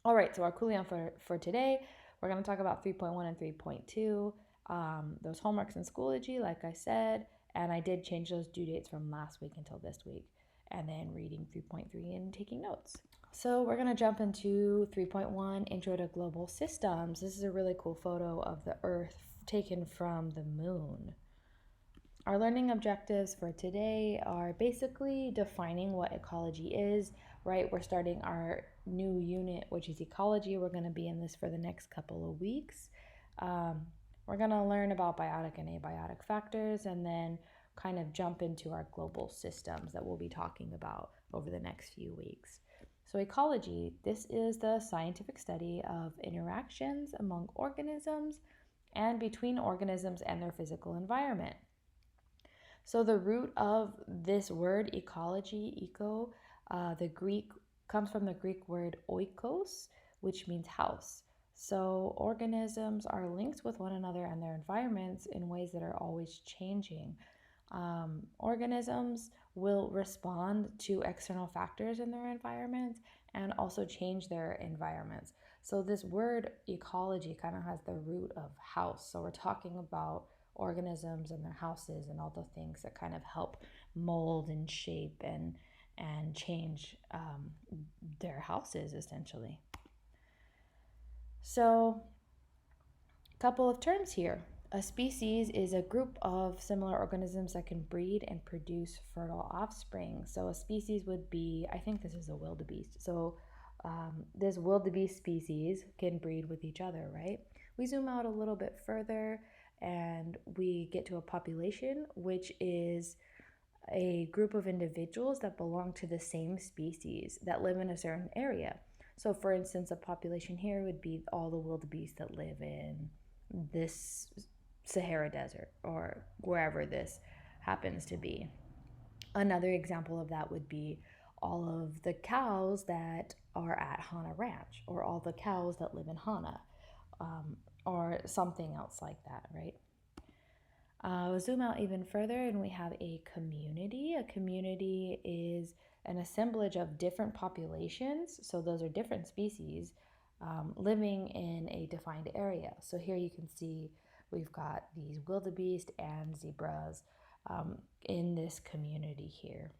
All right, so our Kuleon for today, we're going to talk about 3.1 and 3.2, those homeworks in Schoology, like I said, and I did change those due dates from last week until this week, and then reading 3.3 and taking notes. So we're going to jump into 3.1, Intro to Global Systems. This is a really cool photo of the Earth taken from the moon. Our learning objectives for today are basically defining what ecology is, right? We're starting our new unit, which is ecology. We're going to be in this for the next couple of weeks. We're going to learn about biotic and abiotic factors and then kind of jump into our global systems that we'll be talking about over the next few weeks. So ecology, this is the scientific study of interactions among organisms and between organisms and their physical environment. So the root of this word ecology, eco, the Greek comes from the Greek word oikos, which means house. So organisms are linked with one another and their environments in ways that are always changing. Organisms will respond to external factors in their environments and also change their environments. So this word ecology kind of has the root of house. So we're talking about organisms and their houses and all the things that kind of help mold and shape and change their houses essentially. So a couple of terms here. A species is a group of similar organisms that can breed and produce fertile offspring. So a species would be, I think this is a wildebeest. So this wildebeest species can breed with each other, right? We zoom out a little bit further and we get to a population, which is a group of individuals that belong to the same species that live in a certain area. So, for instance, a population here would be all the wildebeest that live in this Sahara Desert or wherever this happens to be. Another example of that would be all of the cows that are at Hana Ranch or all the cows that live in Hana or something else like that, right? We'll zoom out even further and we have a community. A community is an assemblage of different populations, so those are different species living in a defined area. So here you can see we've got these wildebeest and zebras in this community here.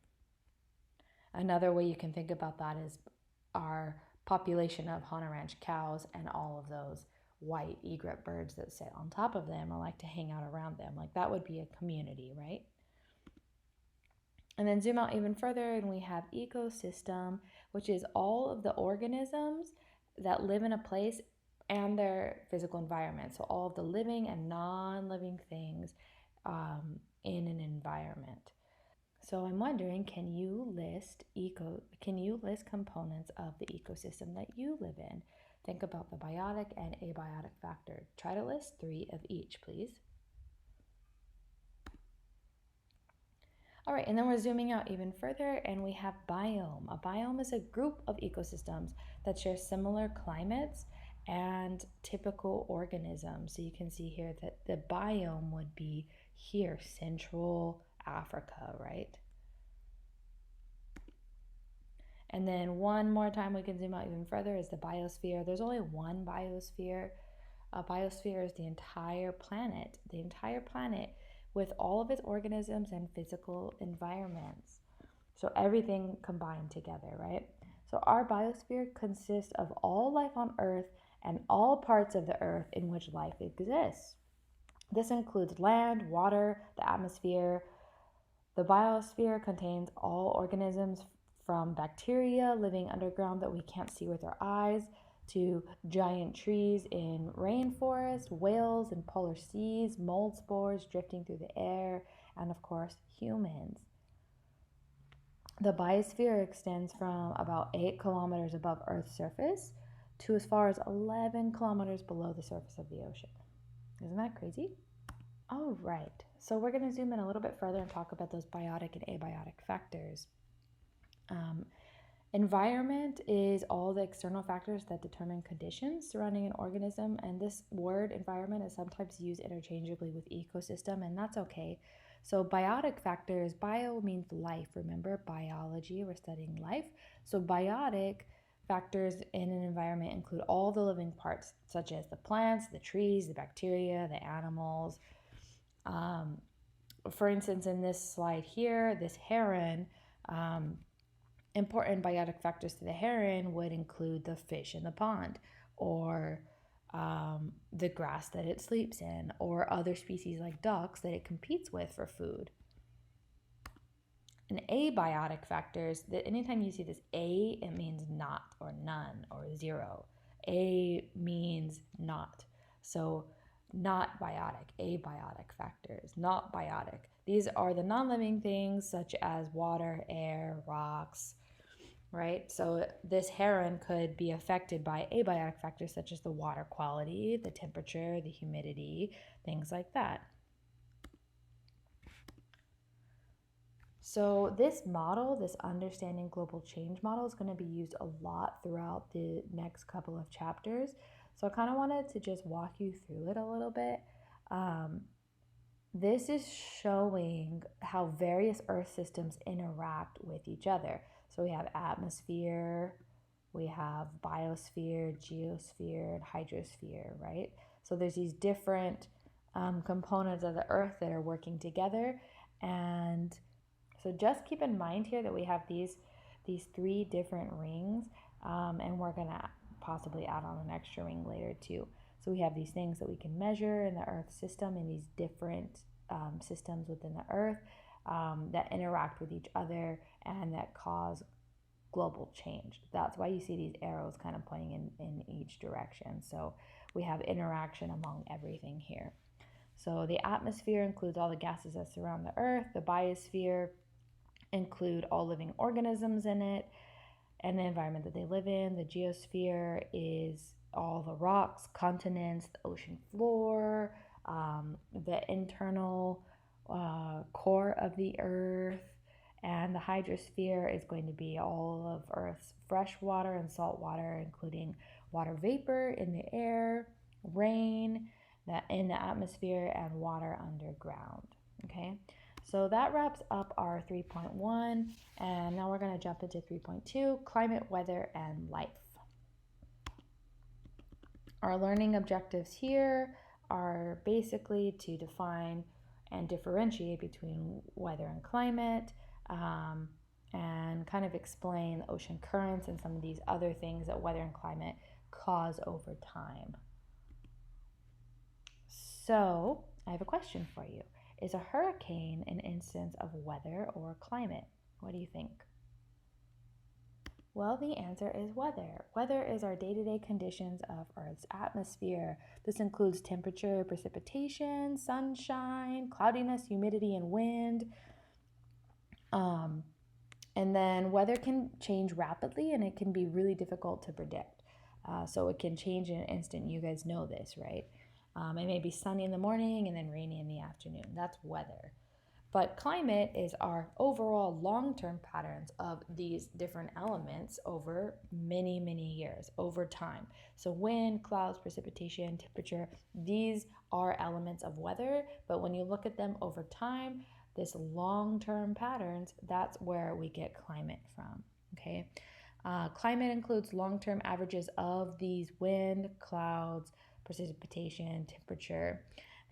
Another way you can think about that is our population of Hana Ranch cows and all of those white egret birds that sit on top of them or like to hang out around them. Like that would be a community, right? And then zoom out even further and we have ecosystem, which is all of the organisms that live in a place and their physical environment. So all of the living and non-living things in an environment. So I'm wondering, can you list components of the ecosystem that you live in? Think about the biotic and abiotic factor. Try to list 3 of each, please. All right, and then we're zooming out even further and we have biome. A biome is a group of ecosystems that share similar climates and typical organisms. So you can see here that the biome would be here, Central Africa, right? And then one more time we can zoom out even further is the biosphere. There's only one biosphere. A biosphere is the entire planet with all of its organisms and physical environments. So everything combined together, right? So our biosphere consists of all life on Earth and all parts of the Earth in which life exists. This includes land, water, the atmosphere. The biosphere contains all organisms from bacteria living underground that we can't see with our eyes to giant trees in rainforest, whales in polar seas, mold spores drifting through the air, and of course, humans. The biosphere extends from about 8 kilometers above Earth's surface to as far as 11 kilometers below the surface of the ocean. Isn't that crazy? All right, so we're going to zoom in a little bit further and talk about those biotic and abiotic factors. Environment is all the external factors that determine conditions surrounding an organism, and this word environment is sometimes used interchangeably with ecosystem, and that's okay. So biotic factors, bio means life. Remember biology, we're studying life. So biotic factors in an environment include all the living parts, such as the plants, the trees, the bacteria, the animals. For instance, in this slide here, this heron, important biotic factors to the heron would include the fish in the pond, or the grass that it sleeps in, or other species like ducks that it competes with for food. And abiotic factors, that anytime you see this A, it means not or none or zero. A means not. So not biotic, abiotic factors, not biotic. These are the non-living things such as water, air, rocks, right? So this heron could be affected by abiotic factors such as the water quality, the temperature, the humidity, things like that. So this model, this understanding global change model, is going to be used a lot throughout the next couple of chapters. So I kind of wanted to just walk you through it a little bit. This is showing how various Earth systems interact with each other. So we have atmosphere, we have biosphere, geosphere, and hydrosphere, right? So there's these different components of the Earth that are working together. And so just keep in mind here that we have these three different rings, and we're going to possibly add on an extra ring later too. So we have these things that we can measure in the Earth system, and these different systems within the Earth that interact with each other and that cause global change. That's why you see these arrows kind of pointing in each direction. So we have interaction among everything here. So the atmosphere includes all the gases that surround the Earth. The biosphere include all living organisms in it and the environment that they live in. The geosphere is all the rocks, continents, the ocean floor, the internal core of the Earth. And the hydrosphere is going to be all of Earth's fresh water and salt water, including water vapor in the air, rain in the atmosphere, and water underground. Okay, so that wraps up our 3.1, and now we're going to jump into 3.2, climate, weather, and life. Our learning objectives here are basically to define and differentiate between weather and climate, and kind of explain the ocean currents and some of these other things that weather and climate cause over time. So I have a question for you. Is a hurricane an instance of weather or climate? What do you think? Well, the answer is weather. Weather is our day-to-day conditions of Earth's atmosphere. This includes temperature, precipitation, sunshine, cloudiness, humidity, and wind. And then weather can change rapidly, and it can be really difficult to predict. So it can change in an instant. You guys know this, right? It may be sunny in the morning and then rainy in the afternoon. That's weather. But climate is our overall long-term patterns of these different elements over many, many years, over time. So wind, clouds, precipitation, temperature, these are elements of weather. But when you look at them over time, this long-term patterns, that's where we get climate from, okay? Climate includes long-term averages of these wind, clouds, precipitation, temperature,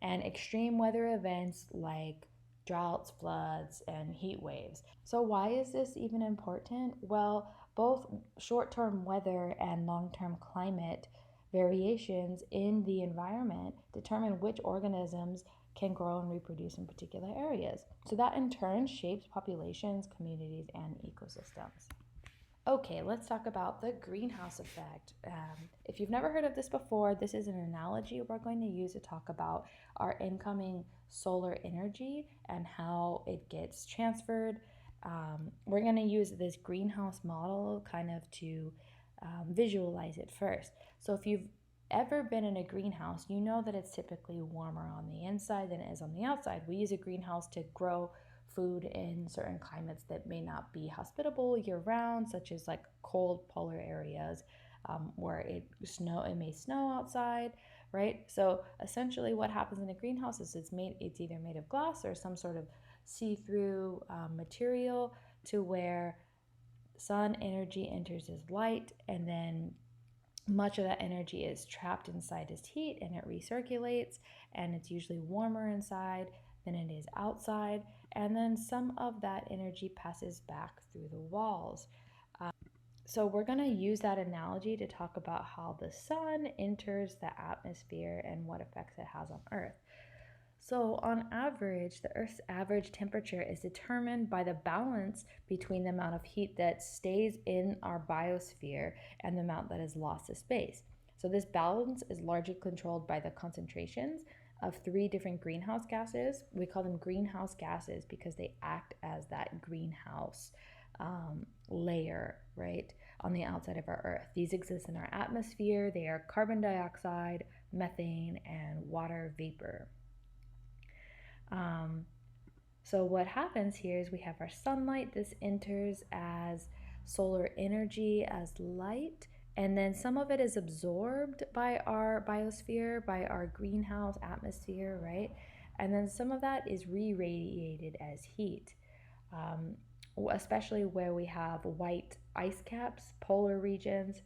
and extreme weather events like droughts, floods, and heat waves. So why is this even important? Well, both short-term weather and long-term climate variations in the environment determine which organisms can grow and reproduce in particular areas. So that in turn shapes populations, communities, and ecosystems. Okay, let's talk about the greenhouse effect. If you've never heard of this before, this is an analogy we're going to use to talk about our incoming solar energy and how it gets transferred. We're going to use this greenhouse model kind of to visualize it first. So if you've ever been in a greenhouse, you know that it's typically warmer on the inside than it is on the outside. We use a greenhouse to grow food in certain climates that may not be hospitable year-round, such as like cold polar areas where it may snow outside, right? So essentially what happens in a greenhouse is it's either made of glass or some sort of see-through material to where sun energy enters as light, and then much of that energy is trapped inside as heat and it recirculates, and it's usually warmer inside than it is outside. And then some of that energy passes back through the walls. So we're going to use that analogy to talk about how the sun enters the atmosphere and what effects it has on Earth. So, on average, the Earth's average temperature is determined by the balance between the amount of heat that stays in our biosphere and the amount that is lost to space. So, this balance is largely controlled by the concentrations of three different greenhouse gases. We call them greenhouse gases because they act as that greenhouse layer, right, on the outside of our Earth. These exist in our atmosphere. They are carbon dioxide, methane, and water vapor. So what happens here is we have our sunlight. This enters as solar energy, as light, and then some of it is absorbed by our biosphere, by our greenhouse atmosphere, right? And then some of that is re-radiated as heat, especially where we have white ice caps, polar regions.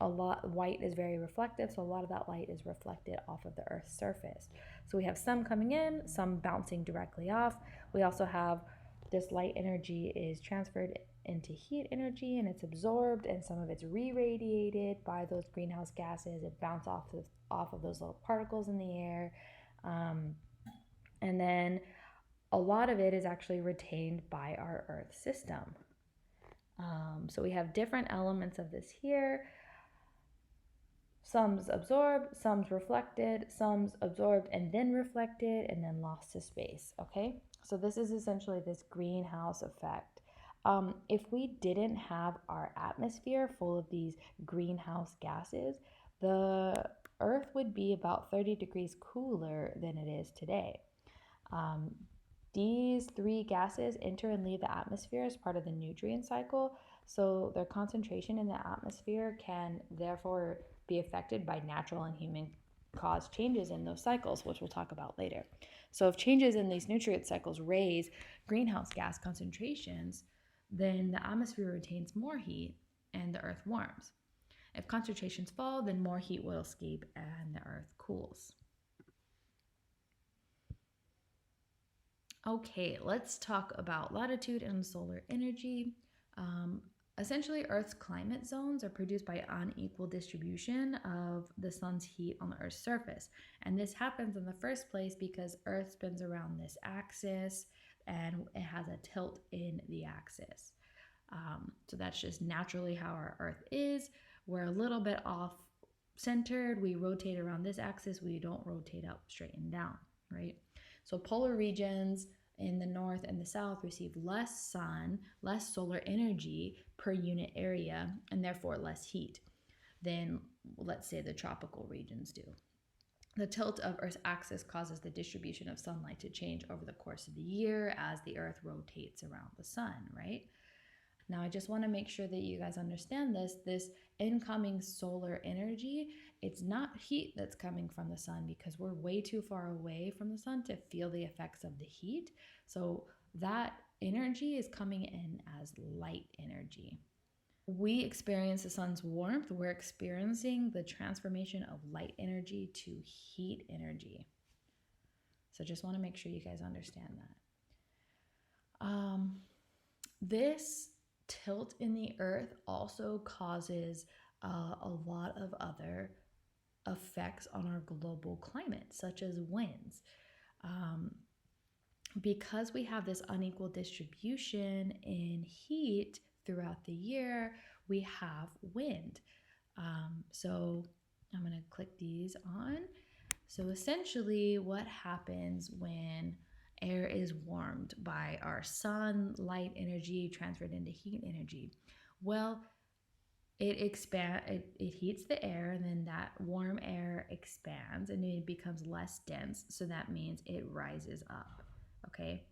White is very reflective, so a lot of that light is reflected off of the Earth's surface. So we have some coming in, some bouncing directly off. We also have this light energy is transferred into heat energy and it's absorbed, and some of it's re-radiated by those greenhouse gases. It bounces off of those little particles in the air. And then a lot of it is actually retained by our Earth system. So we have different elements of this here. Some's absorbed, some's reflected, some's absorbed and then reflected and then lost to space, okay? So this is essentially this greenhouse effect. If we didn't have our atmosphere full of these greenhouse gases, the Earth would be about 30 degrees cooler than it is today. These three gases enter and leave the atmosphere as part of the nutrient cycle, so their concentration in the atmosphere can therefore be affected by natural and human caused changes in those cycles, which we'll talk about later. So if changes in these nutrient cycles raise greenhouse gas concentrations, then the atmosphere retains more heat and the Earth warms. If concentrations fall, then more heat will escape and the Earth cools. Okay, let's talk about latitude and solar energy. Essentially, Earth's climate zones are produced by unequal distribution of the sun's heat on the Earth's surface. And this happens in the first place because Earth spins around this axis and it has a tilt in the axis. So that's just naturally how our Earth is. We're a little bit off centered. We rotate around this axis. We don't rotate up, straight and down, right? So polar regions in the north and the south receive less sun, less solar energy per unit area, and therefore less heat than, let's say, the tropical regions do. The tilt of Earth's axis causes the distribution of sunlight to change over the course of the year as the Earth rotates around the sun, right? Now, I just want to make sure that you guys understand this incoming solar energy, it's not heat that's coming from the sun because we're way too far away from the sun to feel the effects of the heat. So that energy is coming in as light energy. We experience the sun's warmth. We're experiencing the transformation of light energy to heat energy. So just want to make sure you guys understand that. This tilt in the Earth also causes a lot of other effects on our global climate, such as winds. Because we have this unequal distribution in heat throughout the year, we have wind. So I'm going to click these on. So essentially what happens when air is warmed by our sunlight energy transferred into heat energy? Well, it heats the air, and then that warm air expands and it becomes less dense. So that means it rises up. Okay.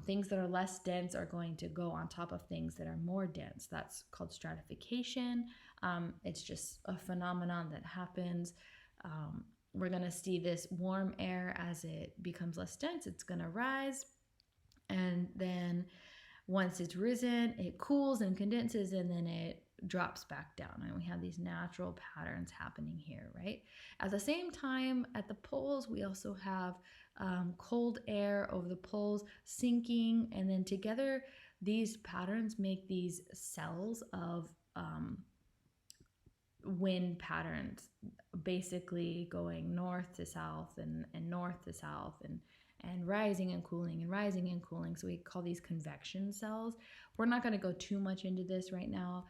Things that are less dense are going to go on top of things that are more dense. That's called stratification. It's just a phenomenon that happens. We're going to see this warm air as it becomes less dense. It's going to rise, and then once it's risen, it cools and condenses, and then it drops back down. And we have these natural patterns happening here, right? At the same time, at the poles, we also have cold air over the poles sinking, and then together, these patterns make these cells of wind patterns, basically going north to south and north to south and rising and cooling and rising and cooling. So we call these convection cells. We're not going to go too much into this right now,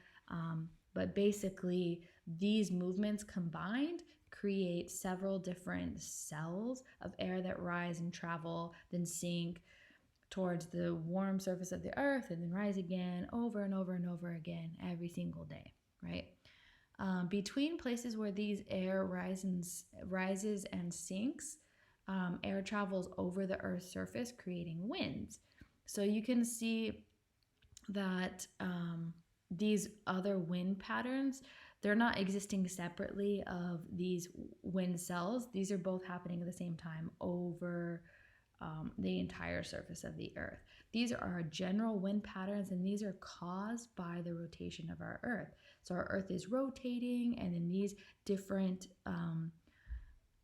but basically these movements combined create several different cells of air that rise and travel, then sink towards the warm surface of the earth, and then rise again over and over and over again every single day, right? Between places where these air rises and sinks, air travels over the Earth's surface, creating winds. So you can see that these other wind patterns, they're not existing separately of these wind cells. These are both happening at the same time over the entire surface of the Earth. These are our general wind patterns, and these are caused by the rotation of our Earth. So our Earth is rotating, and then these different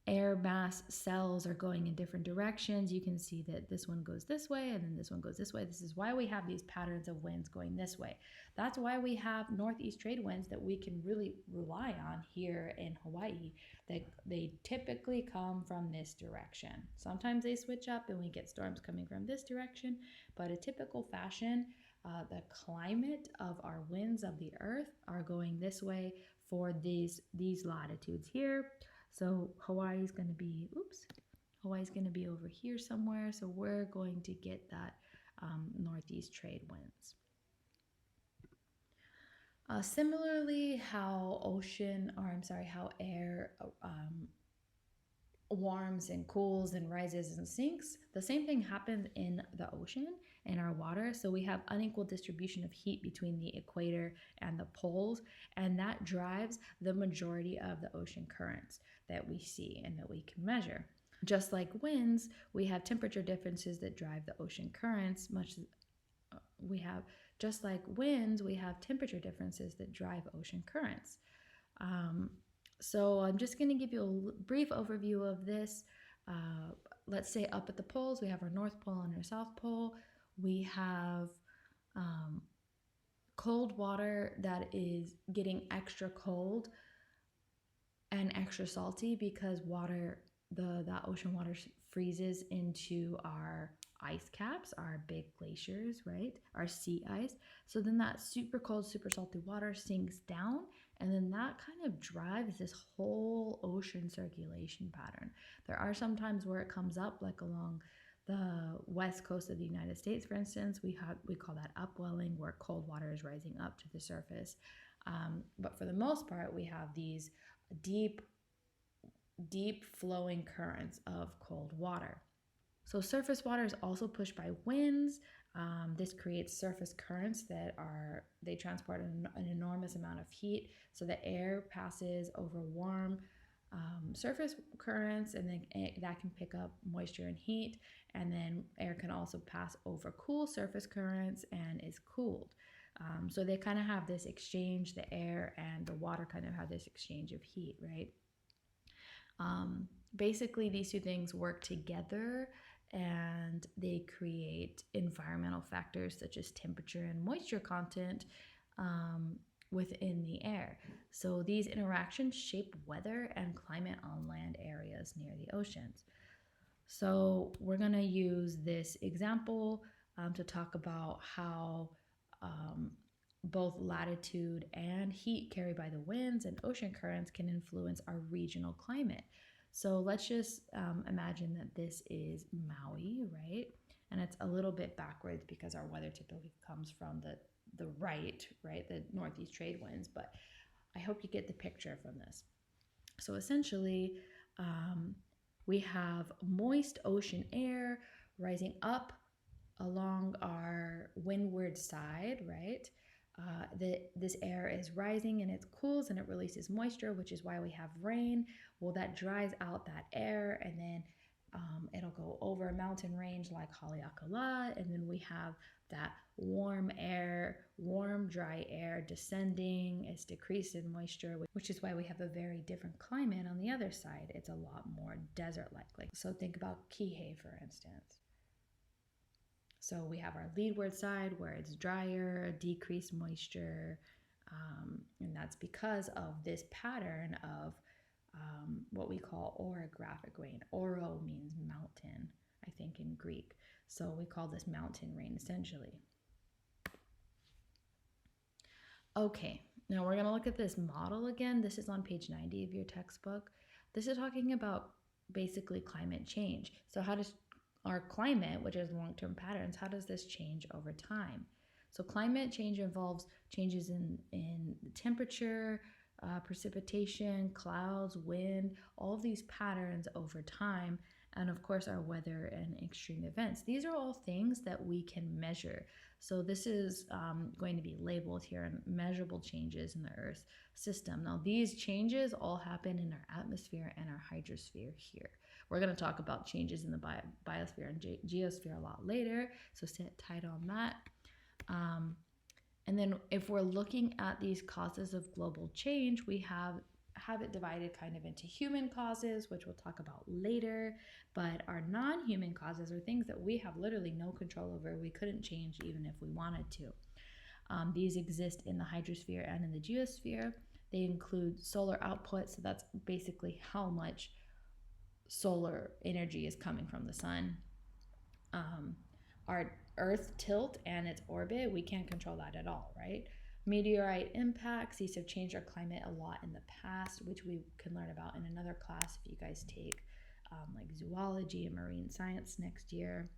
air mass cells are going in different directions. You can see that this one goes this way, and then this one goes this way. This is why we have these patterns of winds going this way. That's why we have northeast trade winds that we can really rely on here in Hawaii. They typically come from this direction. Sometimes they switch up and we get storms coming from this direction, but a typical fashion, the climate of our winds of the Earth are going this way for these latitudes here. So Hawaii's going to be over here somewhere. So we're going to get that northeast trade winds. Similarly, how air warms and cools and rises and sinks, the same thing happens in the ocean, in our water. So we have unequal distribution of heat between the equator and the poles, and that drives the majority of the ocean currents that we see and that we can measure. Just like winds, we have temperature differences that drive the ocean currents. Just like winds, we have temperature differences that drive ocean currents. So I'm just going to give you a brief overview of this. Let's say up at the poles, we have our North Pole and our South Pole. We have cold water that is getting extra cold and extra salty because the ocean water freezes into our ice caps, our big glaciers, right? Our sea ice. So then that super cold, super salty water sinks down, and then that kind of drives this whole ocean circulation pattern. There are some times where it comes up, like along the west coast of the United States, for instance. We call that upwelling, where cold water is rising up to the surface. But for the most part, we have these deep flowing currents of cold water. So surface water is also pushed by winds. This creates surface currents they transport an enormous amount of heat. So the air passes over warm surface currents, and then that can pick up moisture and heat. And then air can also pass over cool surface currents and is cooled. So they kind of have this exchange, the air and the water kind of have this exchange of heat, right? Basically, these two things work together, and they create environmental factors such as temperature and moisture content within the air. So these interactions shape weather and climate on land areas near the oceans. So we're going to use this example to talk about how both latitude and heat carried by the winds and ocean currents can influence our regional climate. So let's just imagine that this is Maui, right? And it's a little bit backwards because our weather typically comes from the right, the northeast trade winds, but I hope you get the picture from this. So essentially, we have moist ocean air rising up along our windward side, right? This air is rising and it cools and it releases moisture, which is why we have rain. Well, that dries out that air, and then it'll go over a mountain range like Haleakala, and then we have that warm air, warm, dry air descending. It's decreased in moisture, which is why we have a very different climate on the other side. It's a lot more desert-like. So think about Kihei, for instance. So we have our leadward side where it's drier, decreased moisture, and that's because of this pattern of what we call orographic rain. Oro means mountain, I think, in Greek. So we call this mountain rain essentially. Okay, now we're going to look at this model again. This is on page 90 of your textbook. This is talking about basically climate change. So how does our climate, which is long-term patterns, how does this change over time? So climate change involves changes in temperature, precipitation, clouds, wind, all of these patterns over time, and of course our weather and extreme events. These are all things that we can measure. So this is going to be labeled here in measurable changes in the Earth system. Now these changes all happen in our atmosphere and our hydrosphere here. We're going to talk about changes in the biosphere and geosphere a lot later, so sit tight on that. And then if we're looking at these causes of global change, we have it divided kind of into human causes, which we'll talk about later, but our non-human causes are things that we have literally no control over. We couldn't change even if we wanted to. These exist in the hydrosphere and in the geosphere. They include solar output, so that's basically how much solar energy is coming from the sun. Our Earth tilt and its orbit, we can't control that at all, right? Meteorite impacts, these have changed our climate a lot in the past, which we can learn about in another class if you guys take like zoology and marine science next year.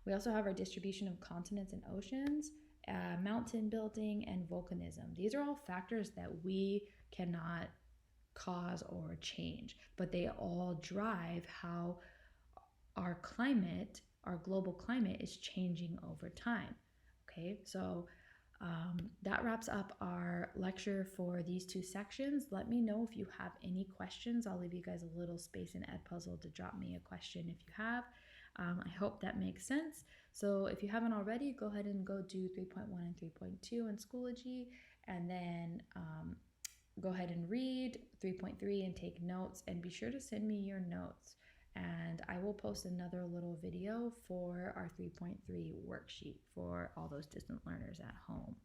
We also have our distribution of continents and oceans, mountain building, and volcanism. These are all factors that we cannot cause or change, but they all drive how our climate, our global climate, is changing over time. Okay, so that wraps up our lecture for these two sections. Let me know if you have any questions. I'll leave you guys a little space in Edpuzzle to drop me a question if you have. I hope that makes sense. So if you haven't already, go ahead and go do 3.1 and 3.2 in Schoology, and then go ahead and read 3.3 and take notes, and be sure to send me your notes. And I will post another little video for our 3.3 worksheet for all those distant learners at home.